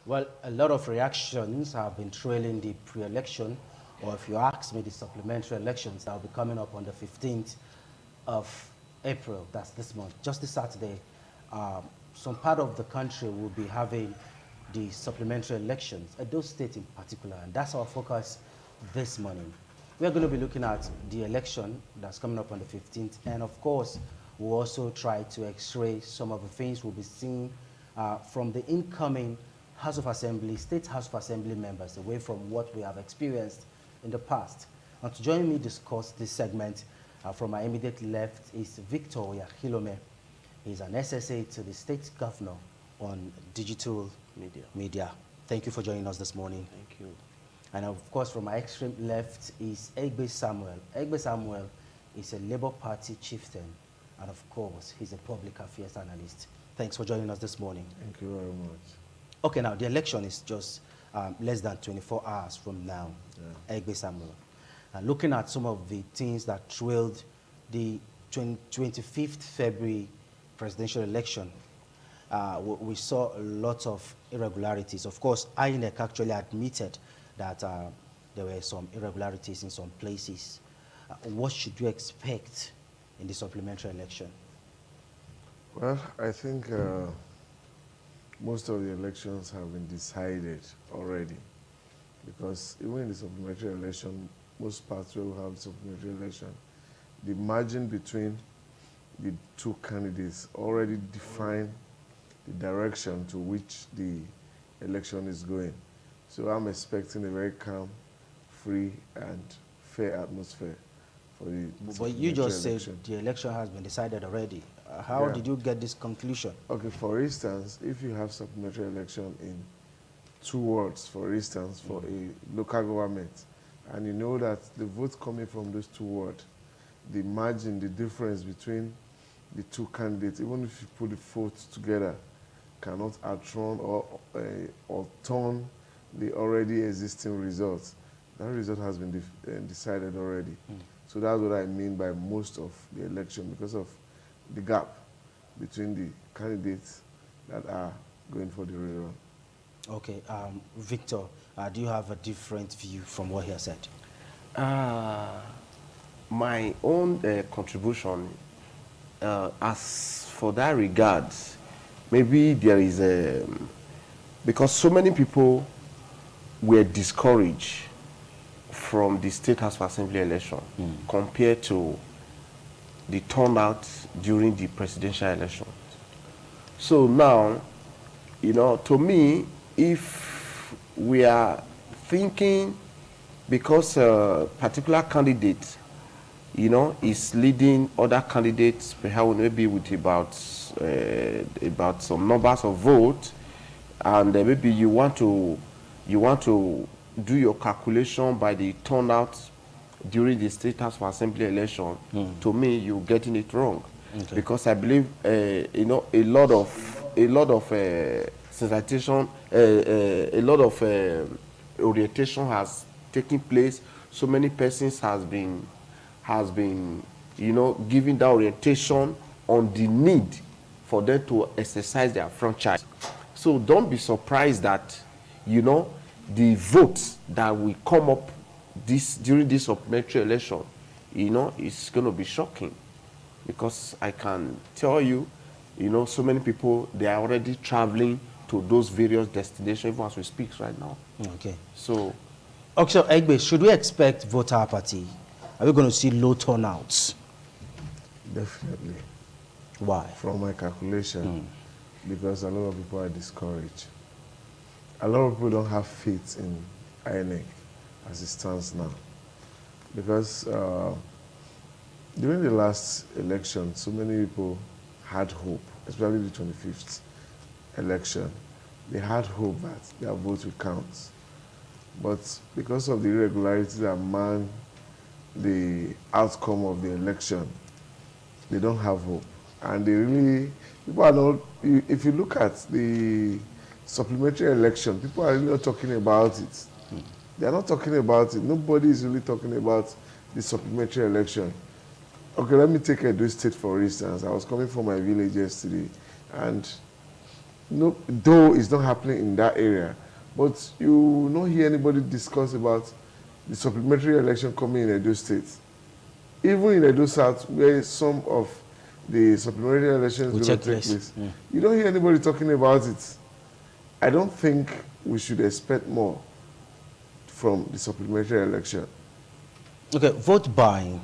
Well, a lot of reactions have been trailing the pre-election, or if you ask me, the supplementary elections that will be coming up on the 15th of April, that's this month, just this Saturday. Some part of the country will be having the supplementary elections, Edo State in particular, and that's our focus this morning. We're going to be looking at the election that's coming up on the 15th, and of course, we'll also try to x-ray some of the things we'll be seeing from the incoming House of Assembly, State House of Assembly members, away from what we have experienced in the past. And to join me discuss this segment from my immediate left is Victor Oyahilome. He's an SSA to the State Governor on digital media. Thank you for joining us this morning. Thank you. And of course, from my extreme left is Egbe Samuel. Egbe Samuel is a Labour Party chieftain, and of course, he's a public affairs analyst. Thanks for joining us this morning. Thank you very much. Okay, now the election is just less than 24 hours from now, Yeah. Egbe Samuel. Looking at some of the things that trailed the 25th February presidential election, we saw a lot of irregularities. Of course, INEC actually admitted that there were some irregularities in some places. What should you expect in the supplementary election? Well, I think most of the elections have been decided already, because even in the supplementary election, most parts where we have supplementary election, the margin between the two candidates already define the direction to which the election is going. So I'm expecting a very calm, free, and fair atmosphere for the But you just election. said the election has been decided already. How Yeah. did you get this conclusion? Okay, for instance, if you have supplementary election in 2 wards, for instance, for a local government, and you know that the votes coming from those 2 wards, the margin, the difference between the 2 candidates, even if you put the votes together, cannot outrun or turn the already existing results. That result has been decided already. So that's what I mean by most of the election, because of the gap between the candidates that are going for the rerun. Okay, Victor, do you have a different view from what he has said? My own contribution, as for that regard, maybe there is a, because so many people were discouraged from the State House of Assembly election compared to the turnout during the presidential election. So now, you know, to me, if we are thinking because a particular candidate, you know, is leading other candidates, perhaps maybe with about some numbers of votes, and maybe you want to do your calculation by the turnout during the State House of Assembly election. To me, you're getting it wrong. Okay. Because I believe you know, a lot of sensitization, a lot of orientation has taken place. So many persons has been you know, giving that orientation on the need for them to exercise their franchise. So don't be surprised that, you know, the votes that will come up during this supplementary election, you know, it's going to be shocking, because I can tell you, you know, so many people, they are already traveling to those various destinations, even as we speak right now. Okay. So, okay, Egbe, should we expect voter apathy? Are we going to see low turnouts? Definitely. Why? From my calculation, because a lot of people are discouraged. A lot of people don't have faith in INEC as it stands now. Because during the last election, so many people had hope, especially the 25th election. They had hope that their vote would count. But because of the irregularities that man the outcome of the election, they don't have hope. And they really, people are not, if you look at the supplementary election, people are really not talking about it. They are not talking about it. Nobody is really talking about the supplementary election. Okay, let me take Edo State for instance. I was coming from my village yesterday, and no, though it's not happening in that area, but you will not hear anybody discuss about the supplementary election coming in Edo State. Even in Edo South, where some of the supplementary elections will take place, you don't hear anybody talking about it. I don't think we should expect more from the supplementary election. Okay, vote buying,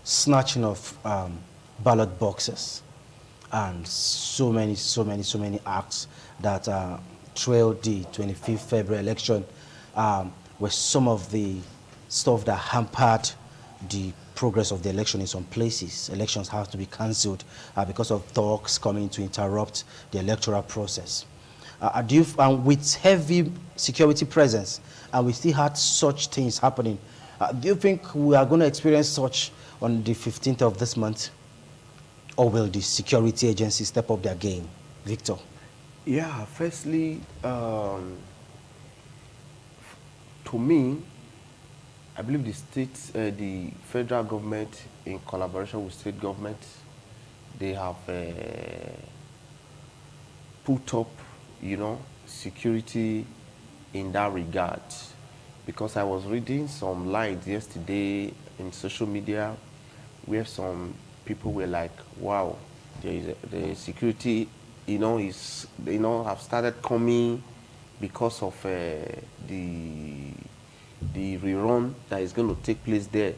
snatching of ballot boxes, and so many acts that trailed the 25th February election were some of the stuff that hampered the progress of the election in some places. Elections have to be cancelled because of talks coming to interrupt the electoral process. And with heavy security presence, and we still had such things happening, do you think we are going to experience such on the 15th of this month? Or will the security agencies step up their game? Victor? Yeah, firstly, to me, I believe the federal government, in collaboration with state government, they have put up, security in that regard. Because I was reading some lines yesterday in social media where some people were like, wow, the security, have started coming because of the rerun that is going to take place there.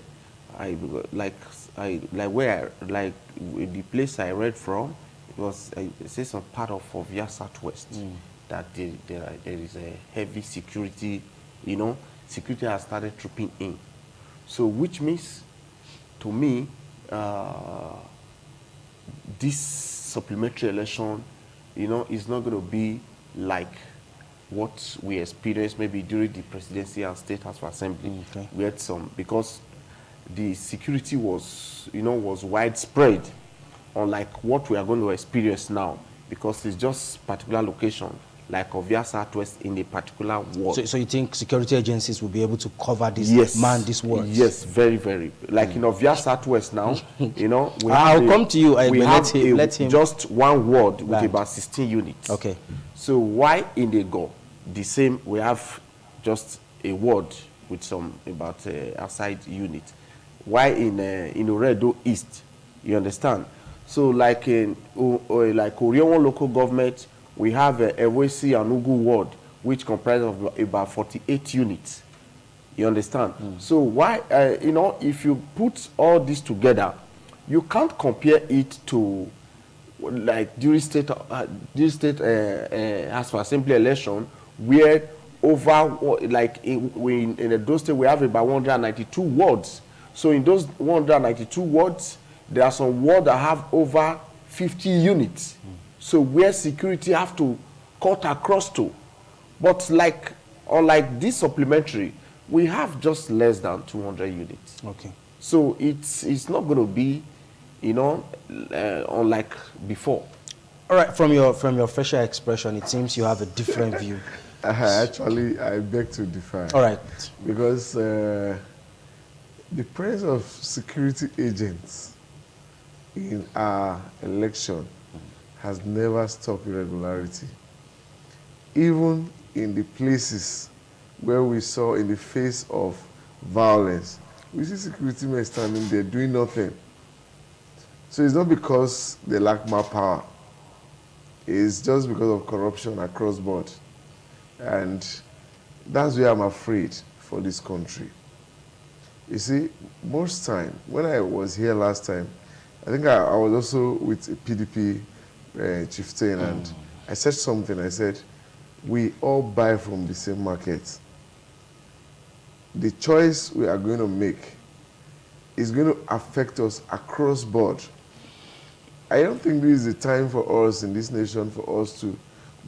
The place I read from, it was it says some part of Ovia Southwest that there is a heavy security. Security has started trooping in. So which means, to me, this supplementary election, is not going to be like what we experienced maybe during the presidency and state house of assembly. We had some, because the security was, was widespread, unlike what we are going to experience now, because it's just particular location, like Ovia Southwest in a particular ward. So you think security agencies will be able to cover this, man this ward? Yes, very, very. Like in Ovia Southwest now, I'll come to you. Let him just one ward with about 16 units. Okay. So why in the go the same? We have just a ward with some about outside unit. Why in Oredo East? You understand? So like in Orion local government, we have Ewesi and Ugu ward, which comprises of about 48 units. You understand? So why, if you put all this together, you can't compare it to like during state as for assembly election, where over in Edo State we have about 192 wards. So in those 192 wards, there are some wards that have over 50 units. So where security have to cut across to. But unlike this supplementary, we have just less than 200 units. Okay. So it's not going to be, unlike before. All right. From your facial expression, it seems you have a different view. Actually, I beg to differ. All right. Because the presence of security agents in our election has never stopped irregularity. Even in the places where we saw in the face of violence, we see security men standing there doing nothing. So it's not because they lack more power. It's just because of corruption across board. And that's where I'm afraid for this country. You see, most time, when I was here last time, I think I was also with a PDP chieftain, and I said something. I said, we all buy from the same market. The choice we are going to make is going to affect us across board. I don't think this is the time for us in this nation for us to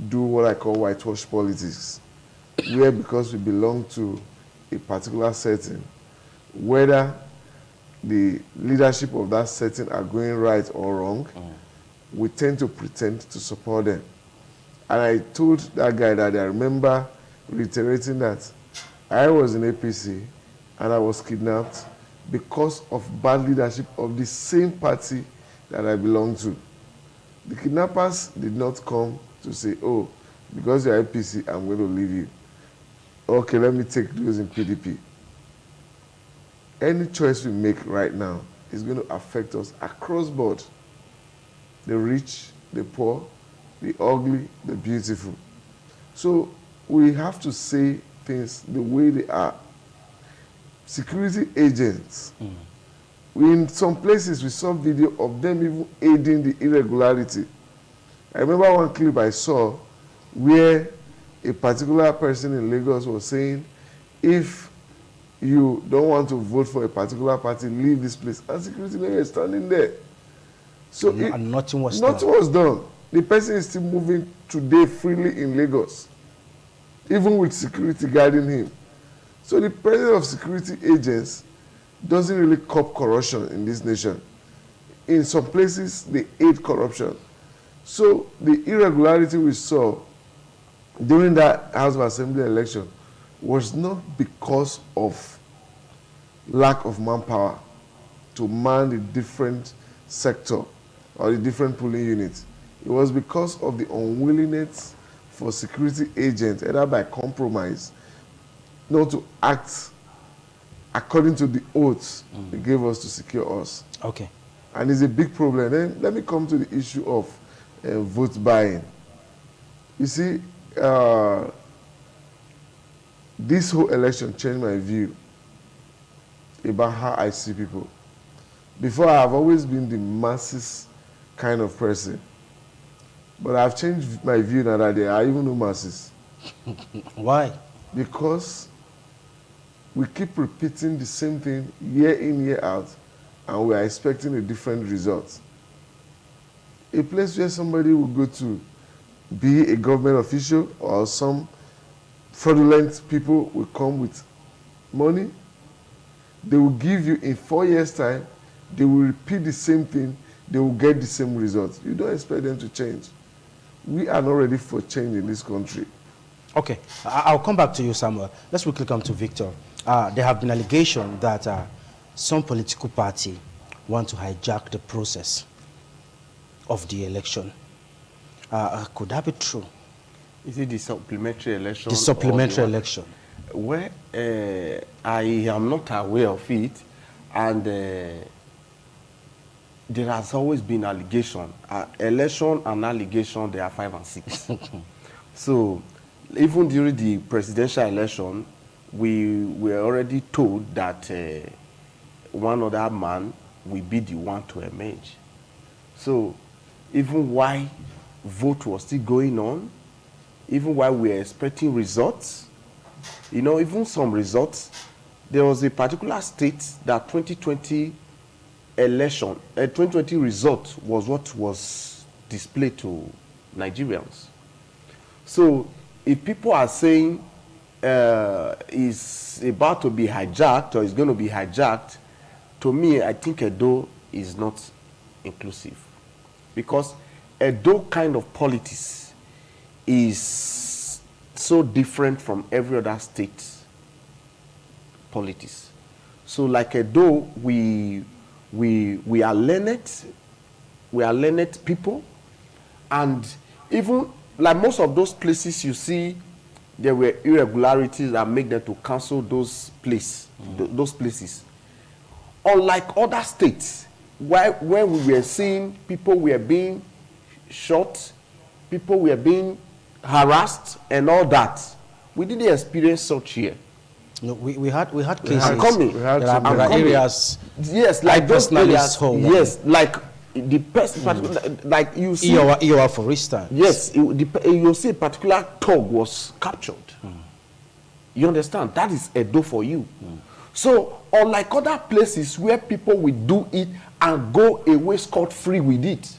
do what I call whitewash politics, where because we belong to a particular setting, whether the leadership of that setting are going right or wrong, we tend to pretend to support them. And I told that guy that I remember reiterating that I was in APC and I was kidnapped because of bad leadership of the same party that I belong to. The kidnappers did not come to say, oh, because you're APC, I'm going to leave you. Okay, let me take those in PDP. Any choice we make right now is going to affect us across board. The rich, the poor, the ugly, the beautiful. So we have to say things the way they are. Security agents. In some places, we saw video of them even aiding the irregularity. I remember one clip I saw where a particular person in Lagos was saying, if you don't want to vote for a particular party, leave this place. And security is standing there. So and nothing was done. The person is still moving today freely in Lagos, even with security guarding him. So the presence of security agents doesn't really curb corruption in this nation. In some places, they aid corruption. So the irregularity we saw during that House of Assembly election was not because of lack of manpower to man the different sector or the different polling units. It was because of the unwillingness for security agents, either by compromise, not to act according to the oaths they gave us to secure us. Okay. And it's a big problem. Then let me come to the issue of vote buying. You see, this whole election changed my view about how I see people. Before, I've always been the masses kind of person. But I've changed my view now that there are even no masses. Why? Because we keep repeating the same thing year in, year out, and we are expecting a different result. A place where somebody will go to be a government official or some fraudulent people will come with money. They will give you in 4 years' time, they will repeat the same thing, they will get the same results. You don't expect them to change. We are not ready for change in this country. Okay, I'll come back to you, Samuel. Let's quickly come to Victor. There have been allegations that some political party want to hijack the process of the election. Could that be true? Is it the supplementary election? The supplementary election. Well, I am not aware of it, and there has always been allegation. Election and allegation, they are 5 and 6. So, even during the presidential election, we were already told that one other man will be the one to emerge. So, even while vote was still going on, even while we were expecting results, you know, even some results, there was a particular state that 2020 election, 2020 result was what was displayed to Nigerians. So if people are saying it's about to be hijacked or it's going to be hijacked, to me, I think Edo is not inclusive. Because Edo kind of politics is so different from every other state politics. So like Edo, we are learned people, and even like most of those places you see, there were irregularities that make them to cancel those places. Unlike other states, where we were seeing people were being shot, people were being harassed and all that, we didn't experience such here. No, we had cases. I'm coming. There are areas. Yes, like those areas. Yes, like the person, like you see. Iowa, for instance. Yes, you see a particular thug was captured. You understand? That is Edo for you. So, unlike other places where people will do it and go away scot-free with it.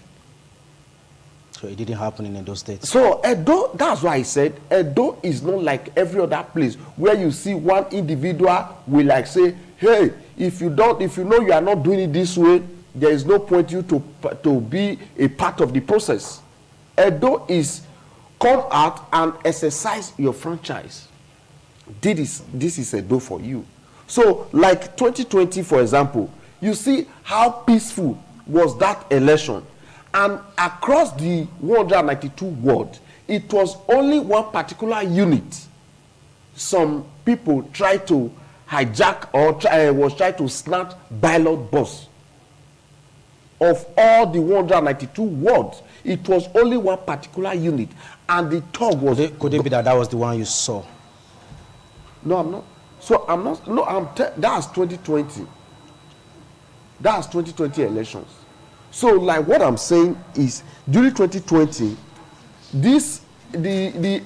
So it didn't happen in Edo State. So Edo, that's why I said Edo is not like every other place where you see one individual will like say, hey, if you know you are not doing it this way, there is no point you to be a part of the process. Edo is come out and exercise your franchise. This is Edo for you. So like 2020, for example, you see how peaceful was that election. And across the 192 ward, It was only one particular unit. Some people tried to hijack or was trying to snatch ballot box. Of all the 192 wards, it was only one particular unit, and the talk was. Could it be that was the one you saw? No, I'm not. So I'm not. No, that's 2020. That's 2020 elections. So, like, what I'm saying is, during 2020, the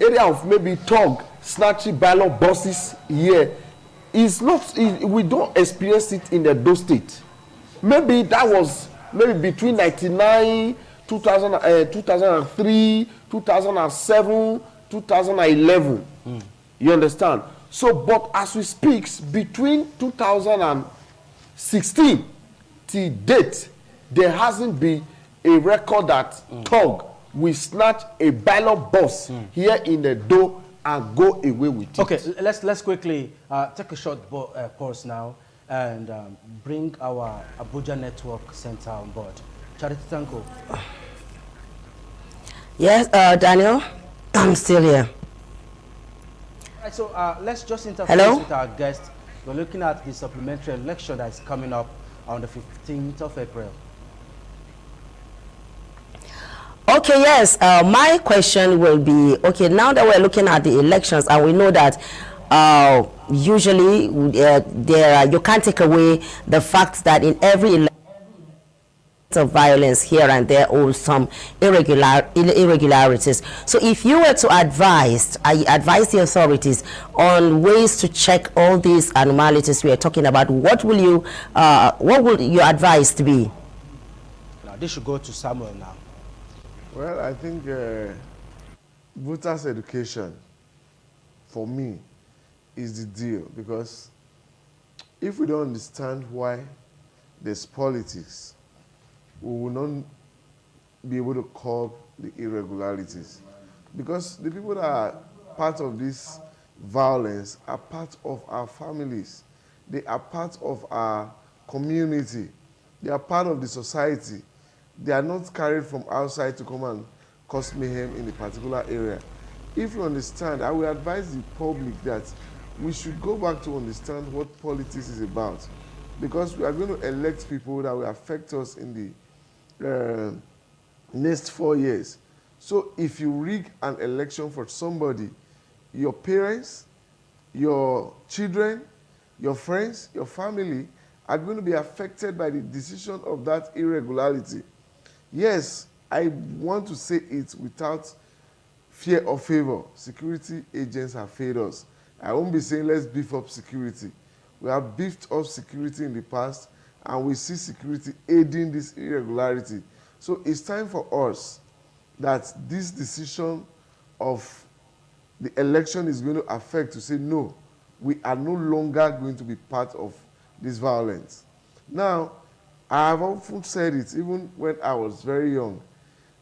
area of maybe talk snatching ballot boxes here is not. We don't experience it in the Edo State. Maybe that was. Maybe between 1999, 2003, 2007, 2011. You understand? So, but as we speak, between 2016 till date, there hasn't been a record that Tug will snatch a ballot box here in the door and go away with it. Okay, let's quickly take a short pause now and bring our Abuja Network Center on board. Charity Tanko. Yes, Daniel, I'm still here. Right, so let's just interface with our guest. We're looking at the supplementary election that is coming up on the 15th of April. Okay, yes, my question will be, okay, now that we're looking at the elections and we know that usually you can't take away the fact that in every election of violence here and there or some irregularities. So if you were to advise the authorities on ways to check all these anomalies we are talking about, what will your advice to be? Now this should go to Samuel now. Well, I think voters' education, for me, is the deal, because if we don't understand why there's politics, we will not be able to curb the irregularities. Because the people that are part of this violence are part of our families. They are part of our community. They are part of the society. They are not carried from outside to come and cause mayhem in a particular area. If you understand, I will advise the public that we should go back to understand what politics is about, because we are going to elect people that will affect us in the next 4 years. So if you rig an election for somebody, your parents, your children, your friends, your family are going to be affected by the decision of that irregularity. Yes, I want to say it without fear or favor. Security agents have failed us. I won't be saying let's beef up security. We have beefed up security in the past, and we see security aiding this irregularity. So it's time for us that this decision of the election is going to affect, to say no, we are no longer going to be part of this violence. Now, I have often said it, even when I was very young,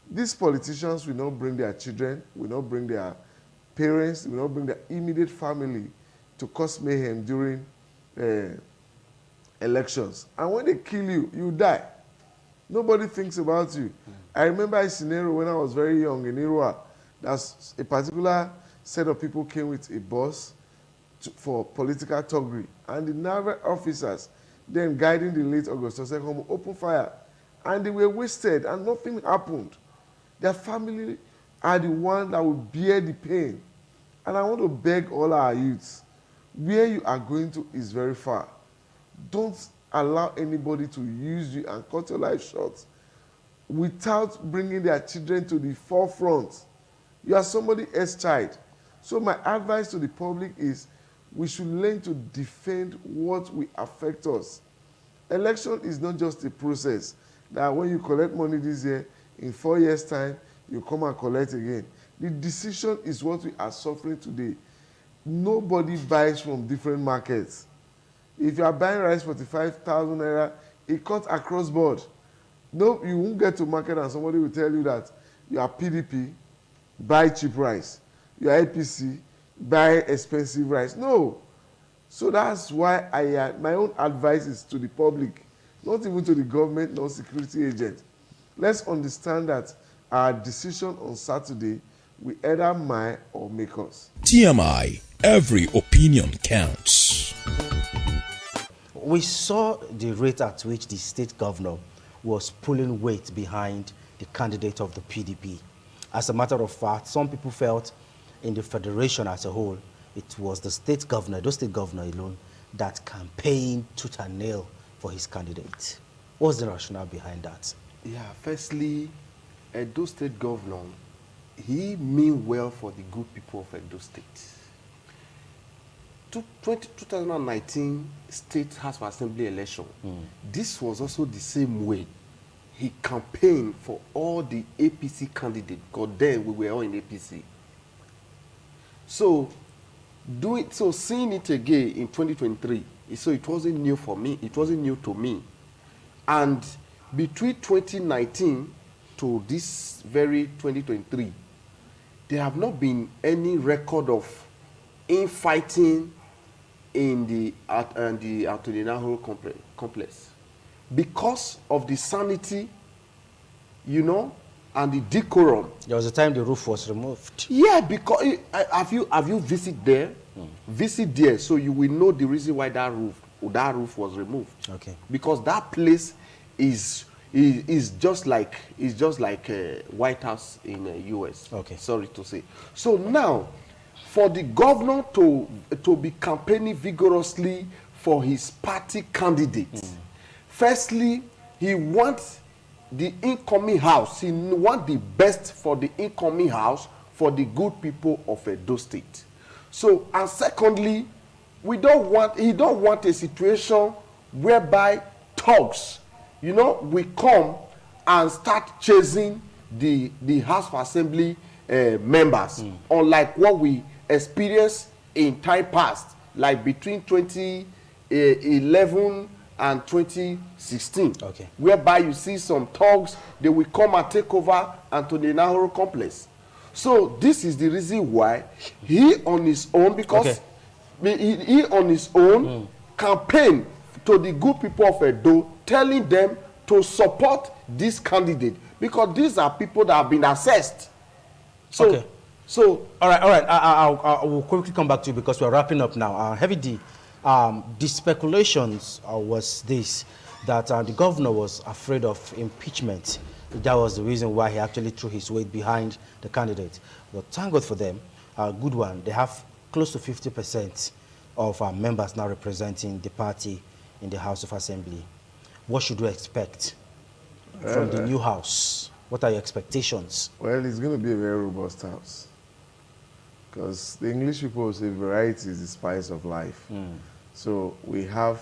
these politicians will not bring their children, will not bring their parents, will not bring their immediate family to cause mayhem during elections. And when they kill you, you die. Nobody thinks about you. I remember a scenario when I was very young in Irua. That's a particular set of people came with a bus for political thuggery. And the naval officers then guiding the late Augustus II opened fire. And they were wasted and nothing happened. Their family are the ones that will bear the pain. And I want to beg all our youths, where you are going to is very far. Don't allow anybody to use you and cut your life short without bringing their children to the forefront. You are somebody else's child. So my advice to the public is we should learn to defend what will affect us. Election is not just a process that when you collect money this year, in 4 years' time, you come and collect again. The decision is what we are suffering today. Nobody buys from different markets. If you are buying rice 45,000 naira, it cuts across board. No, you won't get to market and somebody will tell you that you are PDP, buy cheap rice. You are APC, buy expensive rice. No. So that's why my own advice is to the public, not even to the government, nor security agent. Let's understand that our decision on Saturday will either mar or make us. TMI, every opinion counts. We saw the rate at which the state governor was pulling weight behind the candidate of the PDP. As a matter of fact, some people felt in the federation as a whole, it was the state governor, Edo State Governor alone, that campaigned tooth and nail for his candidate. What's the rationale behind that? Yeah, firstly, Edo State Governor, he mean well for the good people of Edo State. 2019 State House of Assembly election, this was also the same way. He campaigned for all the APC candidates, because then we were all in APC. So, seeing it again in 2023, so it wasn't new for me, it wasn't new to me. And between 2019 to this very 2023, there have not been any record of infighting in the Atodinahoro complex. Because of the sanity, you know, and the decorum. There was a time the roof was removed. Yeah, because have you visited there? Visit there, so you will know the reason why that roof was removed. Okay. Because that place is just like White House in the US. Okay. Sorry to say. So now, for the governor to be campaigning vigorously for his party candidate, firstly, he wants the incoming house. He wants the best for the incoming house for the good people of Edo State. So, and secondly, he don't want a situation whereby thugs, you know, will come and start chasing the House of Assembly members, unlike what we experienced in time past, like between 2011 and 2016, okay, whereby you see some thugs, they will come and take over Atodinahoro complex. So this is the reason why he on his own, because he on his own campaign to the good people of Edo, telling them to support this candidate, because these are people that have been assessed. So, okay. So, all right. I will quickly come back to you because we're wrapping up now. Heavy D, the speculations was this, that the governor was afraid of impeachment. That was the reason why he actually threw his weight behind the candidate. But thank God for them, a good one. They have close to 50% of our members now representing the party in the House of Assembly. What should we expect from the new house? What are your expectations? Well, it's going to be a very robust house. Because the English people say variety is the spice of life. So we have,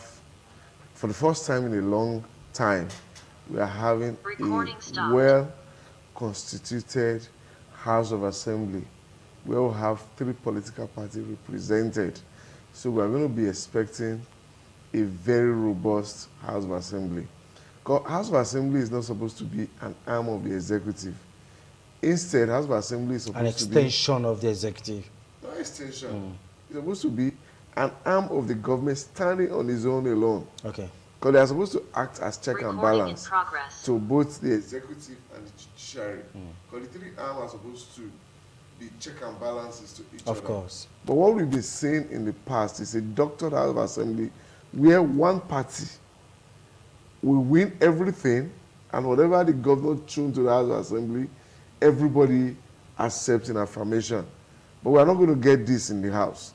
for the first time in a long time, we are having a well-constituted House of Assembly. We will have 3 political parties represented. So we are going to be expecting a very robust House of Assembly. Because House of Assembly is not supposed to be an arm of the executive. Instead, House of Assembly is supposed to be... An extension of the executive. Not extension. It's supposed to be an arm of the government standing on its own alone. Okay. Because they are supposed to act as check and balance to both the executive and the judiciary. Because the 3 arms are supposed to be check and balances to each other. Of course. But what we've been seeing in the past is a doctored House of Assembly where one party will win everything, and whatever the governor tuned to the House of Assembly, everybody accepts in affirmation. But we are not going to get this in the House.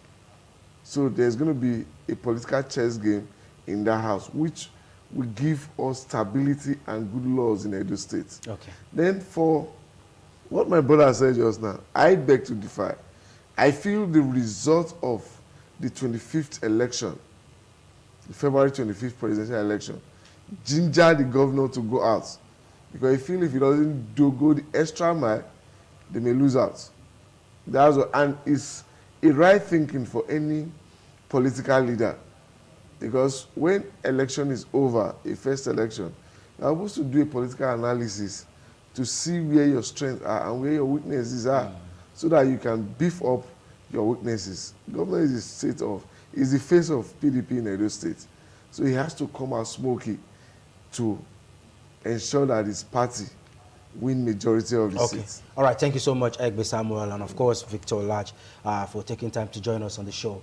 So there's going to be a political chess game in that House, which will give us stability and good laws in Edo State. Okay. Then for what my brother said just now, I beg to differ. I feel the result of the 25th election, the February 25th presidential election, ginger the governor to go out. Because I feel if he doesn't go the extra mile, they may lose out. That's what, and it's a right thinking for any political leader. Because when election is over, a first election, you're supposed to do a political analysis to see where your strengths are and where your weaknesses are, so that you can beef up your weaknesses. The governor is the face of PDP in Edo State. So he has to come out smoky to ensure that his party win majority of the seats. All right, thank you so much, Egbe Samuel, and of course, Victor Lach, for taking time to join us on the show.